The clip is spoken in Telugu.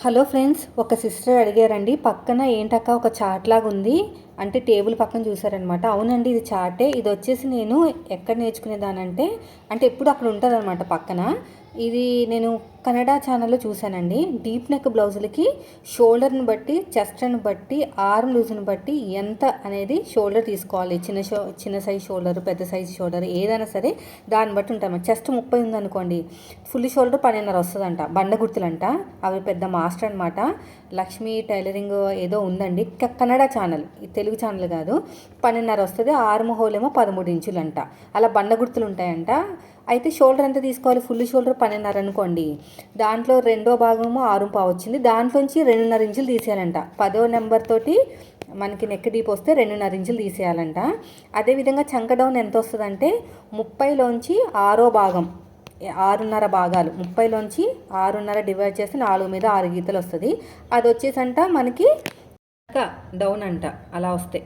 హలో ఫ్రెండ్స్, ఒక సిస్టర్ అడిగారండి, పక్కన ఏంటక్క ఒక చాట్ లాగా ఉంది అంటే టేబుల్ పక్కన చూసారనమాట. అవునండి, ఇది చాటే. ఇది వచ్చేసి నేను ఎక్కడ నేర్చుకునేదానంటే ఎప్పుడు అక్కడ ఉంటుందన్నమాట పక్కన. ఇది నేను కన్నడ ఛానల్లో చూశానండి. డీప్ నెక్ బ్లౌజులకి షోల్డర్ని బట్టి, చెస్ట్ని బట్టి, ఆర్మ్ లూజ్ని బట్టి ఎంత అనేది షోల్డర్ తీసుకోవాలి. చిన్న సైజ్ షోల్డర్, పెద్ద సైజ్ షోల్డర్ ఏదైనా సరే దాన్ని బట్టి ఉంటాం. చెస్ట్ 30 ఉందనుకోండి, ఫుల్ షోల్డర్ 12.5 వస్తుందంట. బండ గుర్తులంట. అవి పెద్ద మాస్టర్ అనమాట. లక్ష్మీ టైలరింగ్ ఏదో ఉందండి, కన్నడ ఛానల్, తెలుగు ఛానల్ కాదు. 12.5 వస్తుంది. ఆర్మ్ హోల్ ఏమో 13 ఇంచులంట. అలా బండ గుర్తులు ఉంటాయంట. అయితే షోల్డర్ ఎంత తీసుకోవాలి? ఫుల్ షోల్డర్ 12.5 అనుకోండి, దాంట్లో రెండో భాగము 6.5 వచ్చింది. దాంట్లోంచి 2.5 ఇంచులు తీసేయాలంట. 10వ నెంబర్ తోటి మనకి నెక్ డీప్ వస్తే 2.5 ఇంచులు తీసేయాలంట. అదేవిధంగా చంక డౌన్ ఎంత వస్తుందంటే 30లోంచి 6వ భాగం, 6.5 భాగాలు, 30లోంచి 6.5 డివైడ్ చేస్తే 4 మీద 6 గీతలు వస్తుంది. అది వచ్చేసంట మనకి డౌన్ అంట. అలా వస్తాయి.